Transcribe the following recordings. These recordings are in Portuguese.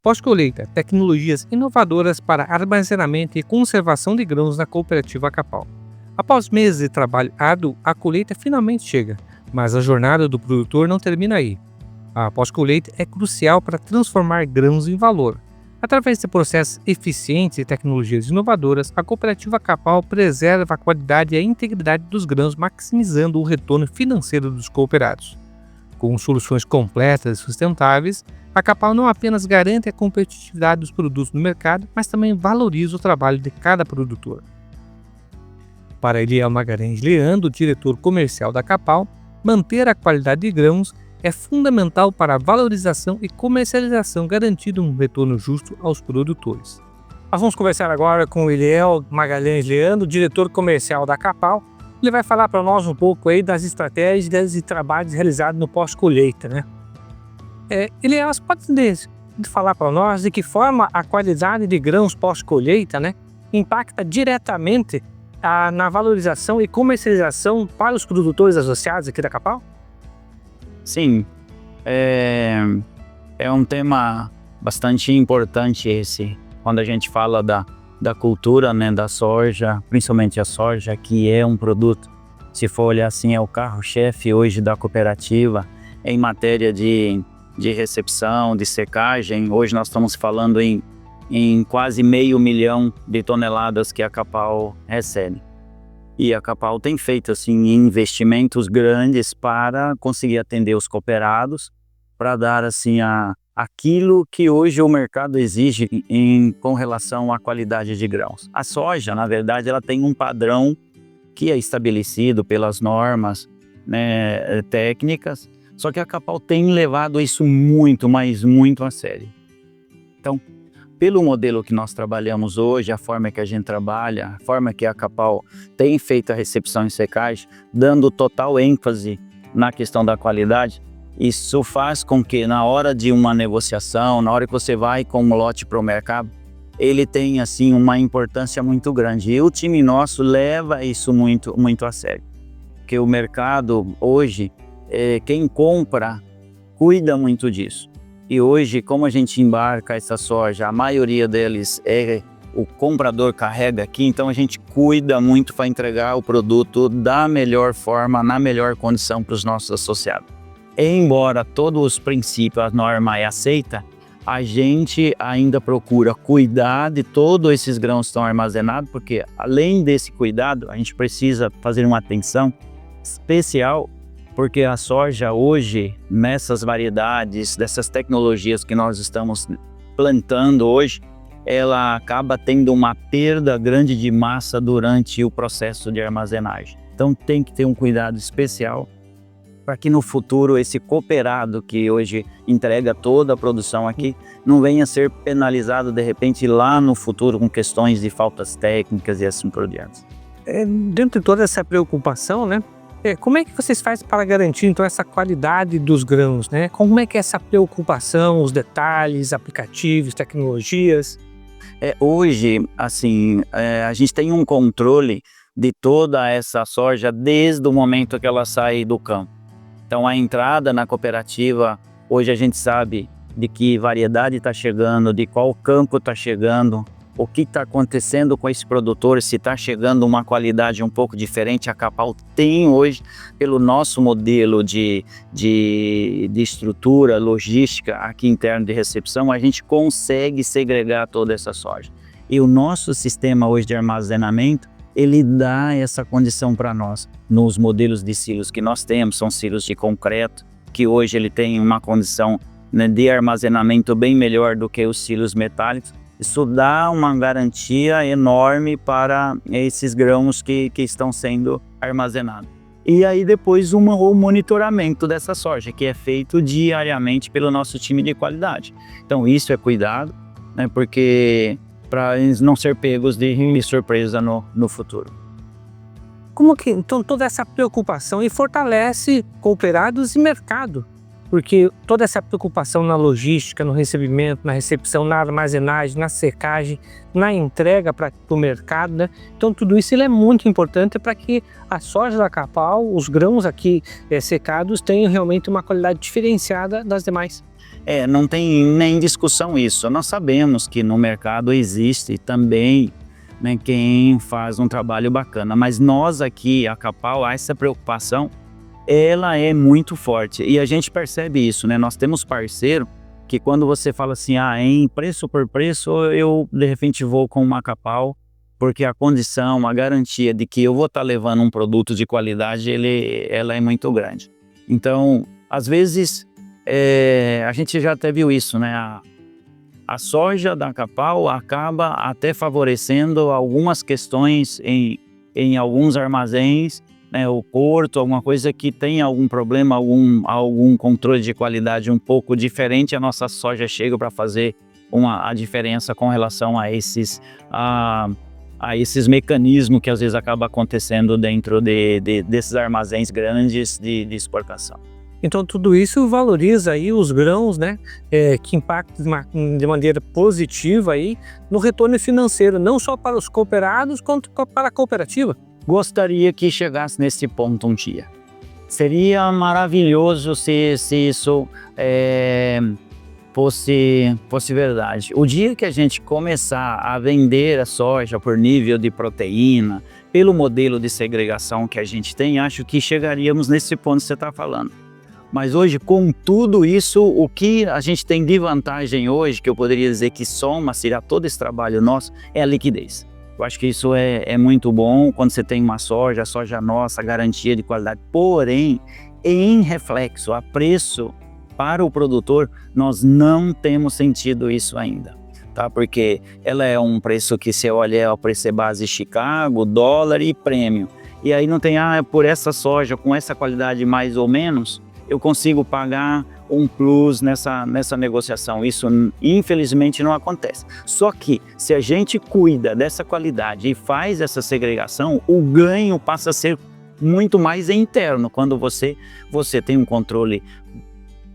Pós-colheita, tecnologias inovadoras para armazenamento e conservação de grãos na cooperativa Capal. Após meses de trabalho árduo, a colheita finalmente chega, mas a jornada do produtor não termina aí. A pós-colheita é crucial para transformar grãos em valor. Através de processos eficientes e tecnologias inovadoras, a cooperativa Capal preserva a qualidade e a integridade dos grãos, maximizando o retorno financeiro dos cooperados. Com soluções completas e sustentáveis, a Capal não apenas garante a competitividade dos produtos no mercado, mas também valoriza o trabalho de cada produtor. Para Eliel Magalhães Leandro, diretor comercial da Capal, manter a qualidade de grãos é fundamental para a valorização e comercialização, garantindo um retorno justo aos produtores. Nós vamos conversar agora com o Eliel Magalhães Leandro, diretor comercial da Capal. Ele vai falar para nós um pouco aí das estratégias e trabalhos realizados no pós-colheita, né? Eliel, você pode falar para nós de que forma a qualidade de grãos pós-colheita, né, impacta diretamente na valorização e comercialização para os produtores associados aqui da Capal? Sim, é um tema bastante importante esse, quando a gente fala da cultura, né, da soja, principalmente a soja, que é um produto, se for olhar assim, é o carro-chefe hoje da cooperativa em matéria de recepção, de secagem. Hoje nós estamos falando em quase 500 mil de toneladas que a Capal recebe. E a Capal tem feito assim, investimentos grandes para conseguir atender os cooperados, para dar assim, aquilo que hoje o mercado exige com relação à qualidade de grãos. A soja, na verdade, ela tem um padrão que é estabelecido pelas normas, né, técnicas, só que a Capal tem levado isso muito, mas muito a sério. Então, pelo modelo que nós trabalhamos hoje, a forma que a gente trabalha, a forma que a Capal tem feito a recepção e secagem, dando total ênfase na questão da qualidade, isso faz com que na hora de uma negociação, na hora que você vai com um lote para o mercado, ele tem assim uma importância muito grande. E o time nosso leva isso muito, muito a sério. Porque o mercado hoje, quem compra, cuida muito disso. E hoje, como a gente embarca essa soja, a maioria deles o comprador carrega aqui, então a gente cuida muito para entregar o produto da melhor forma, na melhor condição para os nossos associados. Embora todos os princípios, a norma é aceita, a gente ainda procura cuidar de todos esses grãos que estão armazenados, porque além desse cuidado, a gente precisa fazer uma atenção especial, porque a soja hoje, nessas variedades, dessas tecnologias que nós estamos plantando hoje, ela acaba tendo uma perda grande de massa durante o processo de armazenagem. Então tem que ter um cuidado especial para que no futuro esse cooperado que hoje entrega toda a produção aqui não venha a ser penalizado de repente lá no futuro com questões de faltas técnicas e assim por diante. Dentro de toda essa preocupação, né? Como é que vocês fazem para garantir então essa qualidade dos grãos, né? Como é que é essa preocupação, os detalhes, aplicativos, tecnologias? Hoje, assim, a gente tem um controle de toda essa soja desde o momento que ela sai do campo. Então a entrada na cooperativa, hoje a gente sabe de que variedade está chegando, de qual campo está chegando, o que está acontecendo com esse produtor, se está chegando uma qualidade um pouco diferente. A Capal tem hoje, pelo nosso modelo de estrutura logística aqui interno de recepção, a gente consegue segregar toda essa soja. E o nosso sistema hoje de armazenamento, ele dá essa condição para nós. Nos modelos de silos que nós temos, são silos de concreto, que hoje ele tem uma condição, né, de armazenamento bem melhor do que os silos metálicos. Isso dá uma garantia enorme para esses grãos que estão sendo armazenados. E aí depois o monitoramento dessa soja, que é feito diariamente pelo nosso time de qualidade. Então isso é cuidado, né, porque para eles não ser pegos de surpresa no futuro. Como que então toda essa preocupação e fortalece cooperados e mercado? Porque toda essa preocupação na logística, no recebimento, na recepção, na armazenagem, na secagem, na entrega para o mercado, né? Então tudo isso ele é muito importante para que a soja da Capal, os grãos aqui secados, tenham realmente uma qualidade diferenciada das demais. Não tem nem discussão isso. Nós sabemos que no mercado existe também, né, quem faz um trabalho bacana, mas nós aqui, a Capal, essa preocupação, ela é muito forte e a gente percebe isso, né? Nós temos parceiro que quando você fala assim, em preço por preço, eu de repente vou com uma Capal, porque a condição, a garantia de que eu vou estar levando um produto de qualidade, ela é muito grande. Então, às vezes, a gente já até viu isso, né? A soja da Capal acaba até favorecendo algumas questões em alguns armazéns, né? O porto, alguma coisa que tem algum problema, algum controle de qualidade um pouco diferente, a nossa soja chega para fazer a diferença com relação a esses mecanismos que às vezes acaba acontecendo dentro desses armazéns grandes de exportação. Então tudo isso valoriza aí os grãos, né, que impactam de maneira positiva aí no retorno financeiro, não só para os cooperados, quanto para a cooperativa. Gostaria que chegasse nesse ponto um dia. Seria maravilhoso se isso fosse verdade. O dia que a gente começar a vender a soja por nível de proteína, pelo modelo de segregação que a gente tem, acho que chegaríamos nesse ponto que você está falando. Mas hoje, com tudo isso, o que a gente tem de vantagem hoje, que eu poderia dizer que soma-se a todo esse trabalho nosso, é a liquidez. Eu acho que isso é muito bom quando você tem uma soja, a soja nossa, garantia de qualidade. Porém, em reflexo, a preço para o produtor, nós não temos sentido isso ainda, tá? Porque ela é um preço que você olha, é o preço base Chicago, dólar e prêmio. E aí não tem, por essa soja, com essa qualidade mais ou menos, eu consigo pagar um plus nessa negociação. Isso, infelizmente, não acontece. Só que, se a gente cuida dessa qualidade e faz essa segregação, o ganho passa a ser muito mais interno. Quando você tem um controle,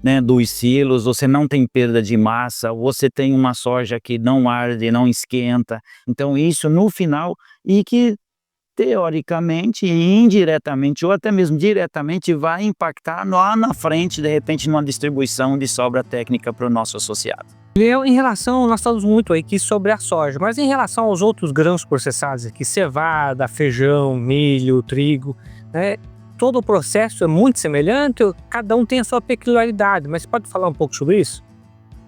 né, dos silos, você não tem perda de massa, você tem uma soja que não arde, não esquenta. Então, isso no final, e que teoricamente, indiretamente ou até mesmo diretamente vai impactar lá na frente, de repente, numa distribuição de sobra técnica para o nosso associado. Em relação, nós falamos muito aqui sobre a soja, mas em relação aos outros grãos processados aqui, cevada, feijão, milho, trigo, né, todo o processo é muito semelhante, cada um tem a sua peculiaridade, mas você pode falar um pouco sobre isso?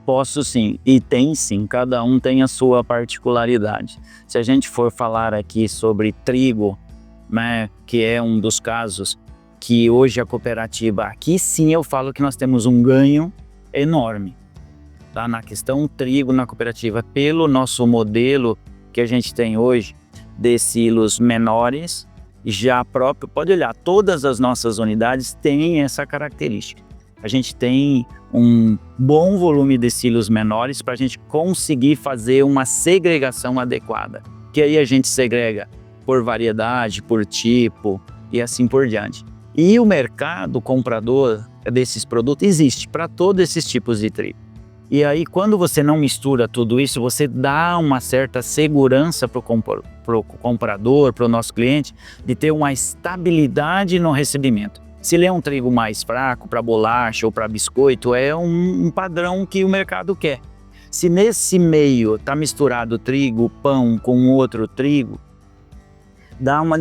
Posso sim, e tem sim, cada um tem a sua particularidade. Se a gente for falar aqui sobre trigo, né, que é um dos casos que hoje a cooperativa, aqui sim eu falo que nós temos um ganho enorme, tá? Na questão trigo na cooperativa, pelo nosso modelo que a gente tem hoje, de silos menores, já próprio, pode olhar, todas as nossas unidades têm essa característica. A gente tem um bom volume de silos menores para a gente conseguir fazer uma segregação adequada. Que aí a gente segrega por variedade, por tipo e assim por diante. E o mercado comprador desses produtos existe para todos esses tipos de trigo. E aí quando você não mistura tudo isso, você dá uma certa segurança para o comprador, para o nosso cliente, de ter uma estabilidade no recebimento. Se ele é um trigo mais fraco para bolacha ou para biscoito, é um padrão que o mercado quer. Se nesse meio está misturado trigo, pão com outro trigo, dá uma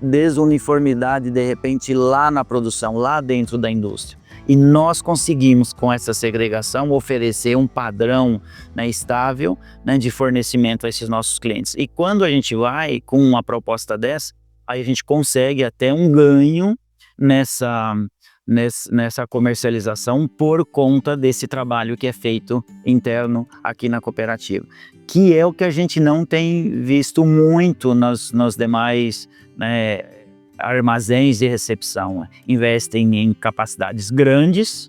desuniformidade de repente lá na produção, lá dentro da indústria. E nós conseguimos com essa segregação oferecer um padrão, né, estável, né, de fornecimento a esses nossos clientes. E quando a gente vai com uma proposta dessa, aí a gente consegue até um ganho nessa comercialização por conta desse trabalho que é feito interno aqui na cooperativa, que é o que a gente não tem visto muito nos demais, né, armazéns de recepção. Investem em capacidades grandes,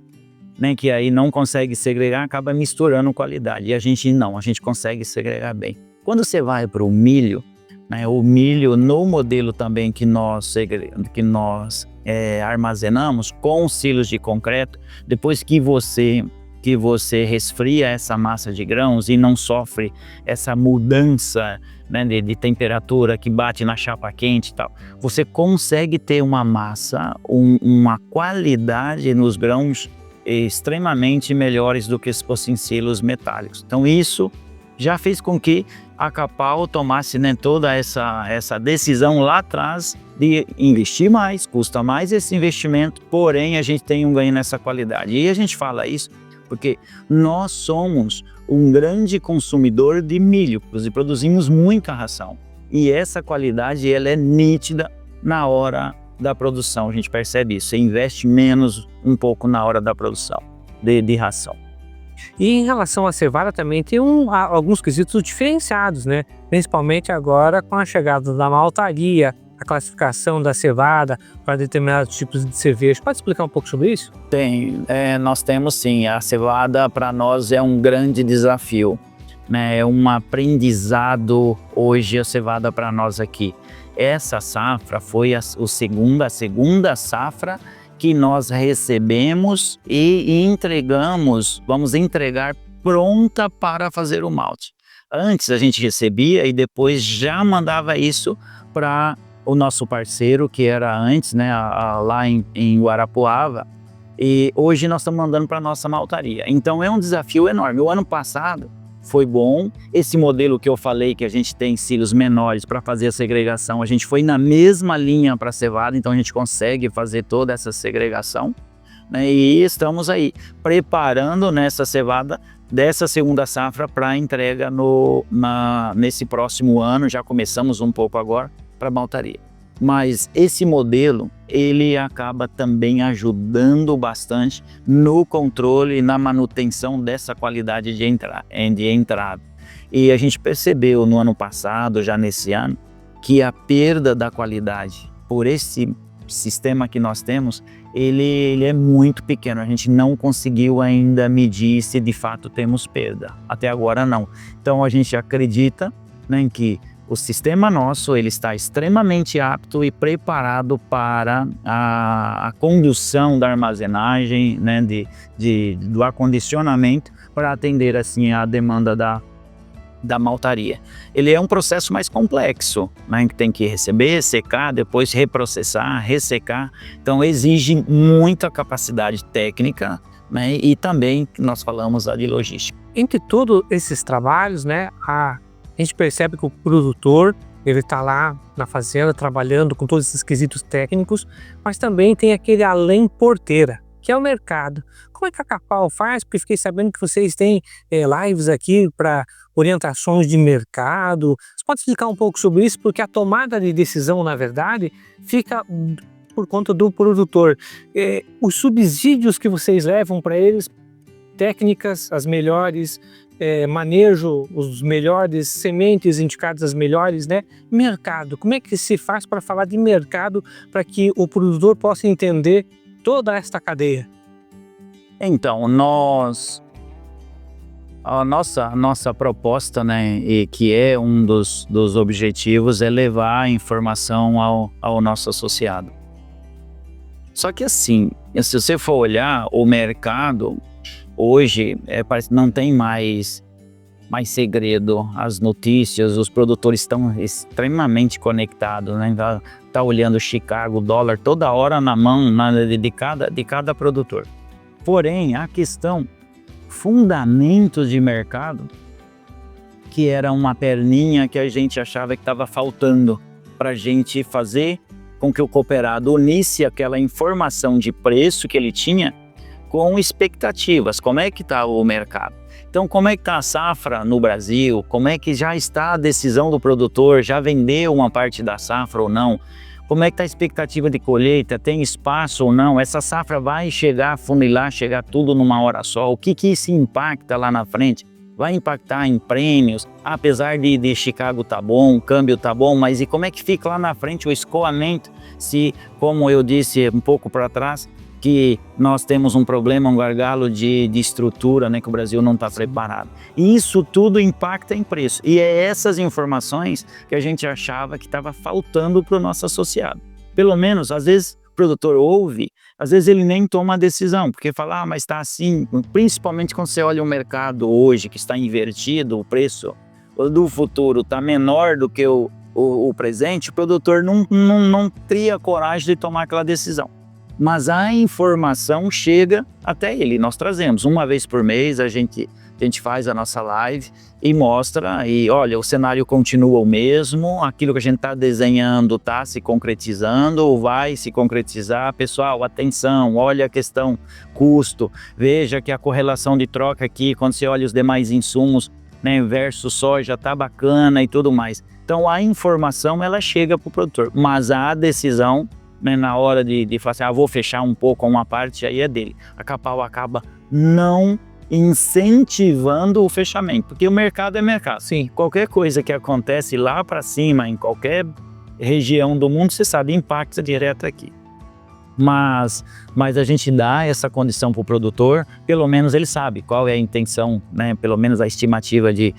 né, que aí não consegue segregar, acaba misturando qualidade, e a gente consegue segregar bem. Quando você vai para o milho, né, o milho no modelo também que nós armazenamos com silos de concreto, depois que você resfria essa massa de grãos e não sofre essa mudança, né, de temperatura que bate na chapa quente e tal, você consegue ter uma massa, uma qualidade nos grãos extremamente melhores do que se fossem silos metálicos. Então isso já fez com que a Capal tomasse, né, toda essa decisão lá atrás de investir mais, custa mais esse investimento, porém a gente tem um ganho nessa qualidade. E a gente fala isso porque nós somos um grande consumidor de milho e produzimos muita ração. E essa qualidade ela é nítida na hora da produção, a gente percebe isso. Você investe menos um pouco na hora da produção de ração. E em relação à cevada também tem alguns quesitos diferenciados, né? Principalmente agora com a chegada da maltaria, a classificação da cevada para determinados tipos de cerveja. Pode explicar um pouco sobre isso? Nós temos sim. A cevada para nós é um grande desafio, né? É um aprendizado hoje a cevada para nós aqui. Essa safra foi a segunda safra que nós recebemos e entregamos, vamos entregar pronta para fazer o malte. Antes a gente recebia e depois já mandava isso para o nosso parceiro, que era antes, né, lá em Guarapuava, e hoje nós estamos mandando para a nossa maltaria. Então é um desafio enorme. O ano passado foi bom, esse modelo que eu falei que a gente tem silos menores para fazer a segregação, a gente foi na mesma linha para a cevada, então a gente consegue fazer toda essa segregação, né? E estamos aí preparando nessa cevada dessa segunda safra para entrega nesse próximo ano, já começamos um pouco agora para a maltaria. Mas esse modelo, ele acaba também ajudando bastante no controle e na manutenção dessa qualidade de entrada. E a gente percebeu no ano passado, já nesse ano, que a perda da qualidade por esse sistema que nós temos, ele é muito pequeno. A gente não conseguiu ainda medir se de fato temos perda. Até agora não. Então a gente acredita, né, em que o sistema nosso ele está extremamente apto e preparado para a condução da armazenagem, né, do acondicionamento para atender assim a demanda da maltaria. Ele é um processo mais complexo, né, que tem que receber, secar, depois reprocessar, ressecar. Então exige muita capacidade técnica, né, e também nós falamos de logística. Entre todos esses trabalhos, né, a gente percebe que o produtor ele está lá na fazenda trabalhando com todos esses quesitos técnicos, mas também tem aquele além porteira, que é o mercado. Como é que a Capal faz? Porque fiquei sabendo que vocês têm lives aqui para orientações de mercado. Você pode explicar um pouco sobre isso? Porque a tomada de decisão, na verdade, fica por conta do produtor. Os subsídios que vocês levam para eles, técnicas, as melhores, manejo, os melhores, sementes indicadas as melhores, né? Mercado, como é que se faz para falar de mercado para que o produtor possa entender toda esta cadeia? Então, a nossa proposta, né, e que é um dos objetivos, é levar a informação ao nosso associado. Só que assim, se você for olhar o mercado, hoje não tem mais segredo, as notícias, os produtores estão extremamente conectados, né? Tá olhando Chicago, dólar toda hora na mão de cada produtor. Porém, a questão, fundamentos de mercado, que era uma perninha que a gente achava que estava faltando para a gente fazer com que o cooperado unisse aquela informação de preço que ele tinha com expectativas. Como é que está o mercado? Então, como é que está a safra no Brasil? Como é que já está a decisão do produtor? Já vendeu uma parte da safra ou não? Como é que está a expectativa de colheita? Tem espaço ou não? Essa safra vai chegar, funilar, chegar tudo numa hora só? O que isso impacta lá na frente? Vai impactar em prêmios? Apesar de Chicago tá bom, o câmbio tá bom, mas e como é que fica lá na frente o escoamento? Se, como eu disse um pouco para trás, que nós temos um problema, um gargalo de estrutura, né, que o Brasil não está preparado. E isso tudo impacta em preço. E é essas informações que a gente achava que estava faltando para o nosso associado. Pelo menos, às vezes, o produtor ouve, às vezes ele nem toma a decisão, porque fala, mas está assim, principalmente quando você olha o mercado hoje, que está invertido, o preço do futuro está menor do que o presente, o produtor não teria coragem de tomar aquela decisão. mas a informação chega até ele. Nós trazemos uma vez por mês, a gente faz a nossa live e mostra, e olha, o cenário continua o mesmo, aquilo que a gente está desenhando está se concretizando ou vai se concretizar. Pessoal, atenção, olha a questão custo, veja que a correlação de troca aqui, quando você olha os demais insumos, né, versus soja, tá bacana e tudo mais. Então a informação ela chega para o produtor, mas a decisão, né, na hora de falar assim, vou fechar um pouco uma parte, aí é dele. A Capal acaba não incentivando o fechamento, porque o mercado é mercado. Sim. Qualquer coisa que acontece lá para cima, em qualquer região do mundo, você sabe, impacta direto aqui. Mas a gente dá essa condição para o produtor, pelo menos ele sabe qual é a intenção, né? Pelo menos a estimativa de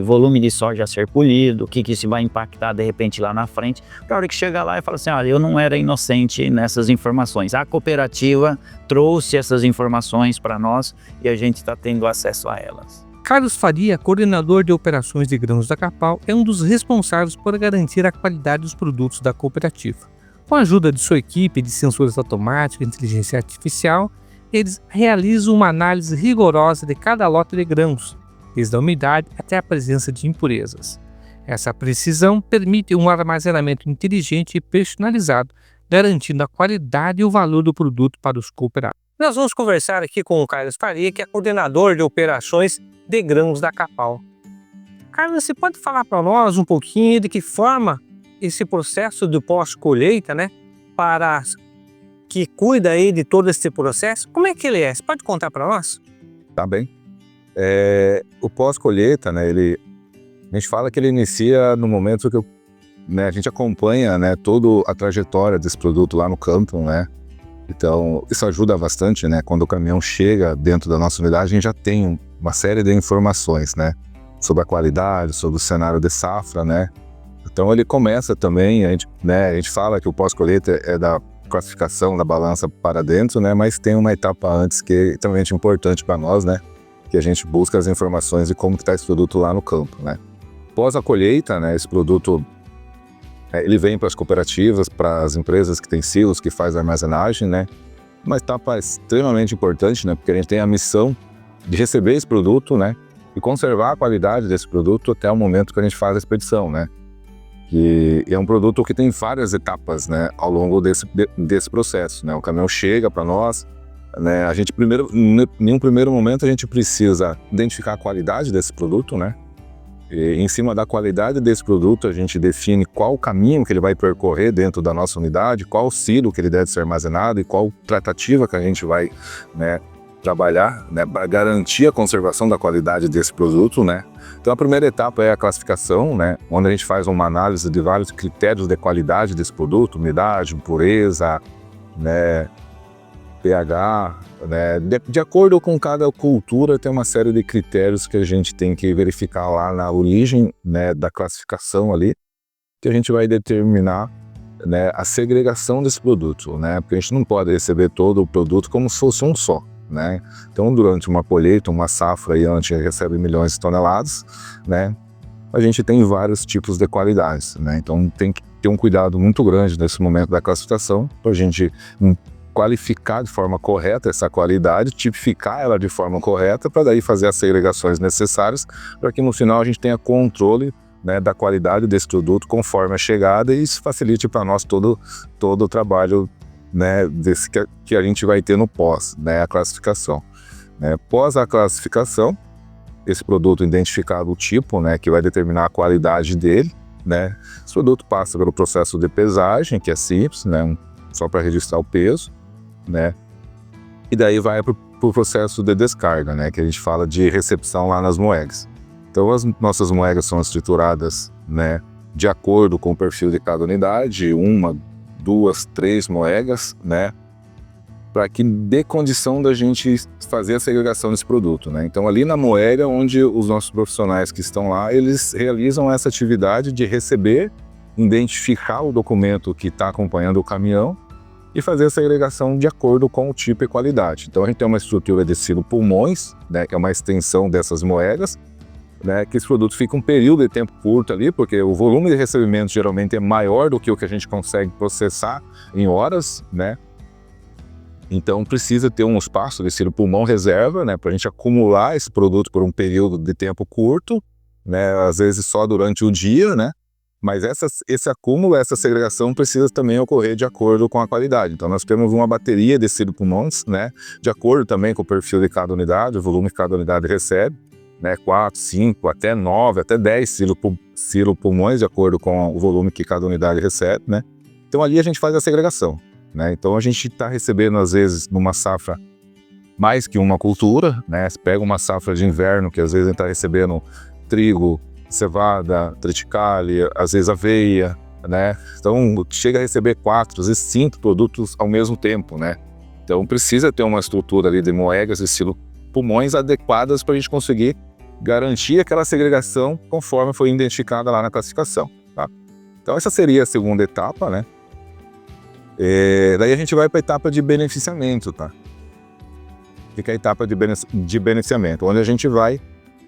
volume de soja a ser colhido, o que isso vai impactar de repente lá na frente, para a hora que chegar lá e falar assim, olha, eu não era inocente nessas informações, a cooperativa trouxe essas informações para nós e a gente está tendo acesso a elas. Carlos Faria, coordenador de operações de grãos da Capal, é um dos responsáveis por garantir a qualidade dos produtos da cooperativa. Com a ajuda de sua equipe de sensores automáticos e inteligência artificial, eles realizam uma análise rigorosa de cada lote de grãos, desde a umidade até a presença de impurezas. Essa precisão permite um armazenamento inteligente e personalizado, garantindo a qualidade e o valor do produto para os cooperados. Nós vamos conversar aqui com o Carlos Faria, que é coordenador de operações de grãos da Capal. Carlos, você pode falar para nós um pouquinho de que forma esse processo do pós-colheita, né, para que cuida aí de todo esse processo, como é que ele é? Você pode contar para nós? Tá bem. O pós-colheita, né, a gente fala que ele inicia no momento que a gente acompanha, né, toda a trajetória desse produto lá no campo, né? Então, isso ajuda bastante, né? Quando o caminhão chega dentro da nossa unidade, a gente já tem uma série de informações, né, sobre a qualidade, sobre o cenário de safra, né? Então ele começa também, a gente fala que o pós-colheita é da classificação da balança para dentro, né? Mas tem uma etapa antes que é extremamente importante para nós, né? Que a gente busca as informações de como está esse produto lá no campo, né? Após a colheita, né? Esse produto ele vem para as cooperativas, para as empresas que têm silos, que faz armazenagem, né? Uma etapa extremamente importante, né? Porque a gente tem a missão de receber esse produto, né? E conservar a qualidade desse produto até o momento que a gente faz a expedição, né? Que é um produto que tem várias etapas, né, ao longo desse processo, né? O caminhão chega para nós, né? A gente em um primeiro momento a gente precisa identificar a qualidade desse produto, né? E em cima da qualidade desse produto a gente define qual o caminho que ele vai percorrer dentro da nossa unidade, qual o silo que ele deve ser armazenado e qual tratativa que a gente vai, né, trabalhar, né, para garantir a conservação da qualidade desse produto, né? Então a primeira etapa é a classificação, né, onde a gente faz uma análise de vários critérios de qualidade desse produto, umidade, pureza, né, pH, né, de acordo com cada cultura tem uma série de critérios que a gente tem que verificar lá na origem, né, da classificação ali, que a gente vai determinar, né, a segregação desse produto, né, porque a gente não pode receber todo o produto como se fosse um só, né? Então, durante uma colheita, uma safra, aí, onde a gente recebe milhões de toneladas, né, a gente tem vários tipos de qualidades, né? Então, tem que ter um cuidado muito grande nesse momento da classificação, para a gente qualificar de forma correta essa qualidade, tipificar ela de forma correta, para daí fazer as segregações necessárias, para que no final a gente tenha controle, né, da qualidade desse produto conforme a chegada, e isso facilite para nós todo o trabalho, né, desse que a gente vai ter no pós, né, a classificação, né. Pós a classificação, esse produto identificado o tipo, né, que vai determinar a qualidade dele, né, esse produto passa pelo processo de pesagem, que é simples, né, só para registrar o peso, né, e daí vai para o processo de descarga, né, que a gente fala de recepção lá nas moegas. Então as nossas moegas são estruturadas, né, de acordo com o perfil de cada unidade, 1, 2, 3 moegas, né, para que dê condição da gente fazer a segregação desse produto, né. Então ali na moega, onde os nossos profissionais que estão lá, eles realizam essa atividade de receber, identificar o documento que está acompanhando o caminhão e fazer a segregação de acordo com o tipo e qualidade. Então a gente tem uma estrutura de silo pulmões, né, que é uma extensão dessas moedas, né, que esse produto fica um período de tempo curto ali, porque o volume de recebimento geralmente é maior do que o que a gente consegue processar em horas, né? Então precisa ter um espaço de silo pulmão reserva, né, para a gente acumular esse produto por um período de tempo curto, né, às vezes só durante o dia, né, mas esse acúmulo, essa segregação precisa também ocorrer de acordo com a qualidade. Então nós temos uma bateria de silo pulmões, né, de acordo também com o perfil de cada unidade, o volume que cada unidade recebe, né, 4, 5, até 9, até 10 silo pulmões, de acordo com o volume que cada unidade recebe, né. Então ali a gente faz a segregação, né. Então a gente está recebendo às vezes numa safra mais que uma cultura, né. Você pega uma safra de inverno que às vezes a gente está recebendo trigo, cevada, triticale, às vezes aveia, né? Então chega a receber 4, às vezes 5 produtos ao mesmo tempo, né? Então precisa ter uma estrutura ali de moegas e silo pulmões adequadas para a gente conseguir garantir aquela segregação conforme foi identificada lá na classificação, tá? Então essa seria a segunda etapa, né? Daí a gente vai para a etapa de beneficiamento, tá? Fica a etapa de beneficiamento, onde a gente vai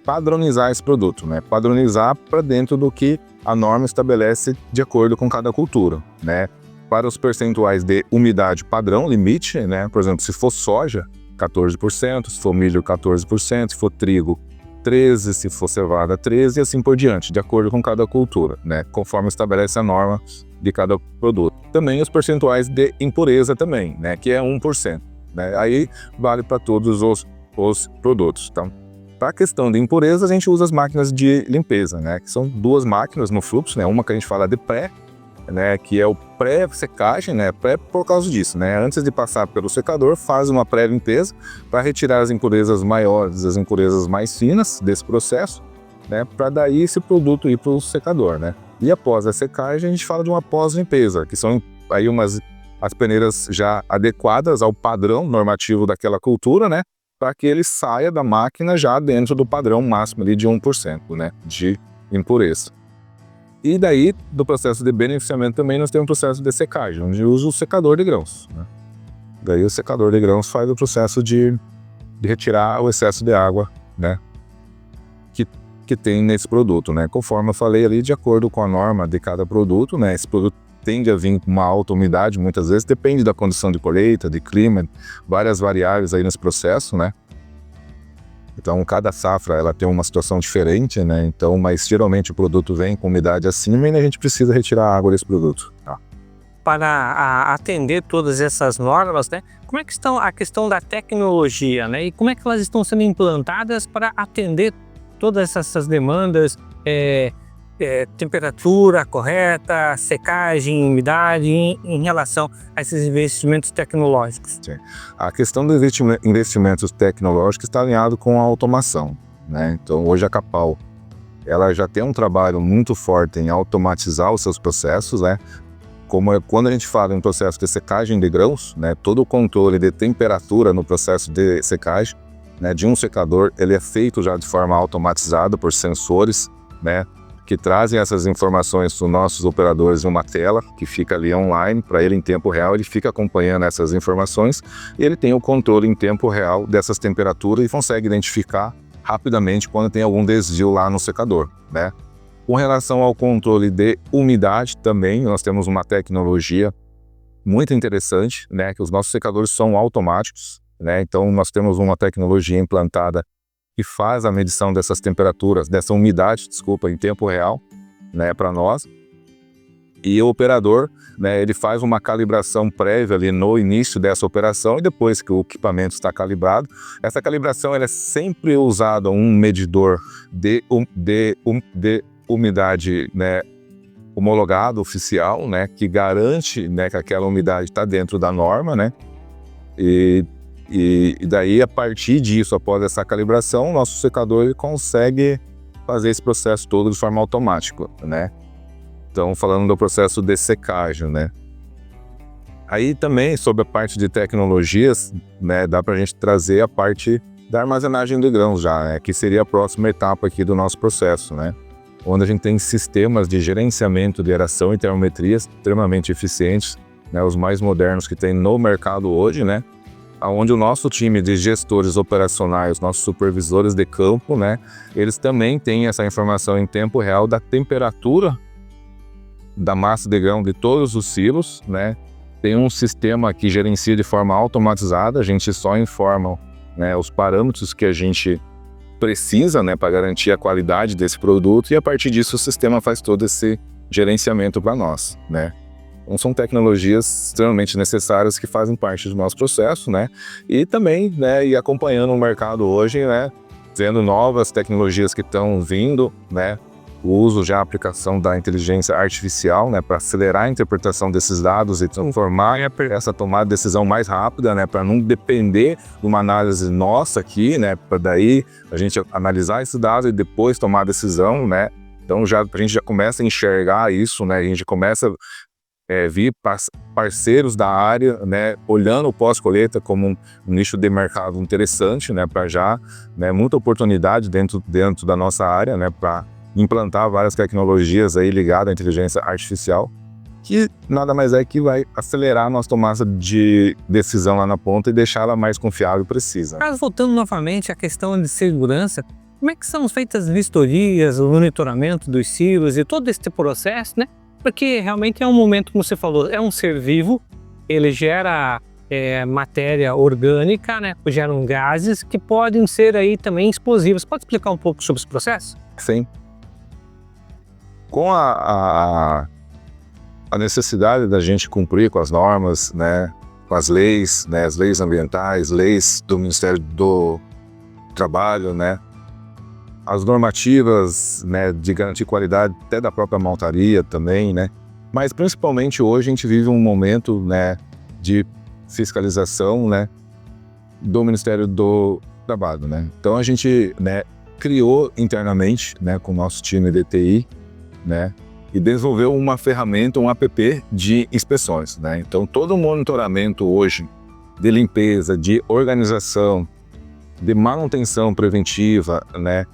padronizar esse produto, né? Padronizar para dentro do que a norma estabelece de acordo com cada cultura, né? Para os percentuais de umidade padrão, limite, né? Por exemplo, se for soja, 14%, se for milho, 14%, se for trigo, 13%, se for cevada, 13% e assim por diante, de acordo com cada cultura, né? Conforme estabelece a norma de cada produto. Também os percentuais de impureza também, né? Que é 1%, né? Aí vale para todos os produtos, tá? Para a questão de impureza, a gente usa as máquinas de limpeza, né? Que são 2 máquinas no fluxo, né? Uma que a gente fala de pré, né? Que é o pré-secagem, né? Pré por causa disso, né? Antes de passar pelo secador, faz uma pré-limpeza para retirar as impurezas maiores, as impurezas mais finas desse processo, né? Para daí esse produto ir para o secador, né? E após a secagem, a gente fala de uma pós-limpeza, que são aí as peneiras já adequadas ao padrão normativo daquela cultura, né? Para que ele saia da máquina já dentro do padrão máximo ali de 1%, né, de impureza. E daí, do processo de beneficiamento também, nós temos um processo de secagem, onde usa o secador de grãos, né. Daí o secador de grãos faz o processo de retirar o excesso de água, né, que tem nesse produto, né. Conforme eu falei ali, de acordo com a norma de cada produto, né, esse produto tende a vir com uma alta umidade, muitas vezes, depende da condição de colheita, de clima, várias variáveis aí nesse processo, né? Então, cada safra, ela tem uma situação diferente, né? Então, mas geralmente o produto vem com umidade acima e a gente precisa retirar a água desse produto, tá? Para atender todas essas normas, né? Como é que estão a questão da tecnologia, né? E como é que elas estão sendo implantadas para atender todas essas demandas, temperatura correta, secagem, umidade, em relação a esses investimentos tecnológicos? Sim. A questão dos investimentos tecnológicos está alinhado com a automação, né? Então, hoje a Capal, ela já tem um trabalho muito forte em automatizar os seus processos, né? Como quando a gente fala em processo de secagem de grãos, né? Todo o controle de temperatura no processo de secagem, né? De um secador, ele é feito já de forma automatizada por sensores, né? Que trazem essas informações para os nossos operadores em uma tela, que fica ali online, para ele em tempo real, ele fica acompanhando essas informações e ele tem o controle em tempo real dessas temperaturas e consegue identificar rapidamente quando tem algum desvio lá no secador, né? Com relação ao controle de umidade também, nós temos uma tecnologia muito interessante, né? Que os nossos secadores são automáticos, né? Então nós temos uma tecnologia implantada que faz a medição dessas temperaturas, dessa umidade, desculpa, em tempo real, né, para nós. E o operador, né, ele faz uma calibração prévia ali no início dessa operação e depois que o equipamento está calibrado, essa calibração ela é sempre usada um medidor de umidade, né, homologado, oficial, né, que garante, né, que aquela umidade está dentro da norma, né, e daí, a partir disso, após essa calibração, o nosso secador ele consegue fazer esse processo todo de forma automática, né? Então, falando do processo de secagem, né? Aí também, sobre a parte de tecnologias, né, dá para a gente trazer a parte da armazenagem de grãos já, né? Que seria a próxima etapa aqui do nosso processo, né? Onde a gente tem sistemas de gerenciamento de aeração e termometria extremamente eficientes, né? Os mais modernos que tem no mercado hoje, né? Onde o nosso time de gestores operacionais, nossos supervisores de campo, né, eles também têm essa informação em tempo real da temperatura da massa de grão de todos os silos, né, tem um sistema que gerencia de forma automatizada, a gente só informa, né, os parâmetros que a gente precisa, né, para garantir a qualidade desse produto, e a partir disso o sistema faz todo esse gerenciamento para nós, né. Então são tecnologias extremamente necessárias que fazem parte do nosso processo, né, e também, né, e acompanhando o mercado hoje, né, vendo novas tecnologias que estão vindo, né, o uso já a aplicação da inteligência artificial, né, para acelerar a interpretação desses dados e transformar essa tomada de decisão mais rápida, né, para não depender de uma análise nossa aqui, né, para daí a gente analisar esses dados e depois tomar a decisão, né. Então a gente já começa a enxergar isso, né, a gente começa vir parceiros da área, né, olhando o pós-colheita como um nicho de mercado interessante, né, para já, né, muita oportunidade dentro da nossa área, né, para implantar várias tecnologias aí ligadas à inteligência artificial, que nada mais é que vai acelerar a nossa tomada de decisão lá na ponta e deixá-la mais confiável e precisa. Mas voltando novamente à questão de segurança, como é que são feitas as vistorias, o monitoramento dos silos e todo esse processo, né? Porque realmente é um momento, como você falou, é um ser vivo, ele gera matéria orgânica, né? Geram gases que podem ser aí também explosivos. Pode explicar um pouco sobre esse processo? Sim. Com a necessidade da gente cumprir com as normas, né, com as leis, né, as leis ambientais, leis do Ministério do Trabalho, né, as normativas, né, de garantir qualidade até da própria maltaria também, né, mas principalmente hoje a gente vive um momento, né, de fiscalização, né, do Ministério do Trabalho, né. Então a gente, né, criou internamente, né, com o nosso time de TI, né, e desenvolveu uma ferramenta, um app de inspeções, né. Então todo o monitoramento hoje de limpeza, de organização, de manutenção preventiva, né,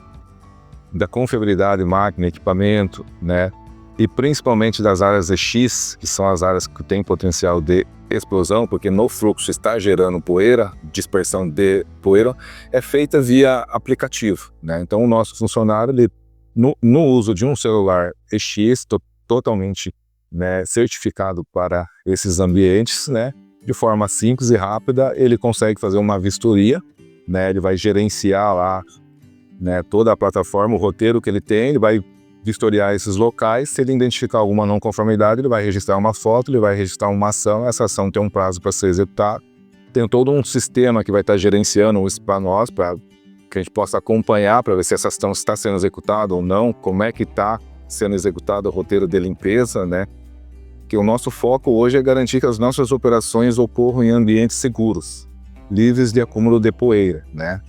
da confiabilidade máquina, equipamento, né, e principalmente das áreas EX, que são as áreas que têm potencial de explosão, porque no fluxo está gerando poeira, dispersão de poeira, é feita via aplicativo, né. Então o nosso funcionário, ele no uso de um celular EX totalmente, né, certificado para esses ambientes, né, de forma simples e rápida, ele consegue fazer uma vistoria, né, ele vai gerenciar lá, né, toda a plataforma, o roteiro que ele tem, ele vai vistoriar esses locais. Se ele identificar alguma não conformidade, ele vai registrar uma foto, ele vai registrar uma ação, essa ação tem um prazo para ser executada. Tem todo um sistema que vai estar gerenciando isso para nós, para que a gente possa acompanhar para ver se essa ação está sendo executada ou não, como é que está sendo executado o roteiro de limpeza, né? Que o nosso foco hoje é garantir que as nossas operações ocorram em ambientes seguros, livres de acúmulo de poeira, né?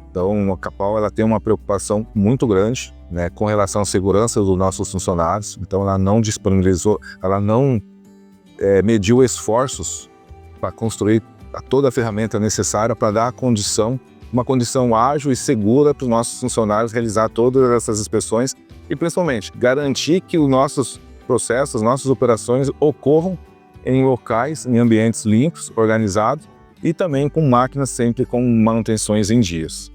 Então a Capal, ela tem uma preocupação muito grande, né, com relação à segurança dos nossos funcionários. Então ela não disponibilizou, ela não mediu esforços para construir toda a ferramenta necessária para dar uma condição ágil e segura para os nossos funcionários realizar todas essas inspeções e, principalmente, garantir que os nossos processos, nossas operações ocorram em locais, em ambientes limpos, organizados e também com máquinas sempre com manutenções em dias.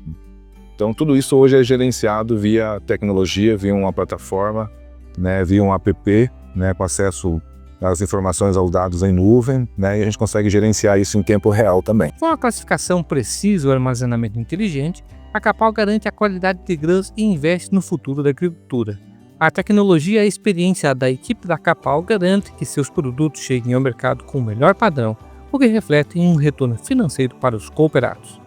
Então, tudo isso hoje é gerenciado via tecnologia, via uma plataforma, né, via um app, né, com acesso às informações aos dados em nuvem, né, e a gente consegue gerenciar isso em tempo real também. Com a classificação precisa e o armazenamento inteligente, a Capal garante a qualidade de grãos e investe no futuro da agricultura. A tecnologia e a experiência da equipe da Capal garante que seus produtos cheguem ao mercado com o melhor padrão, o que reflete em um retorno financeiro para os cooperados.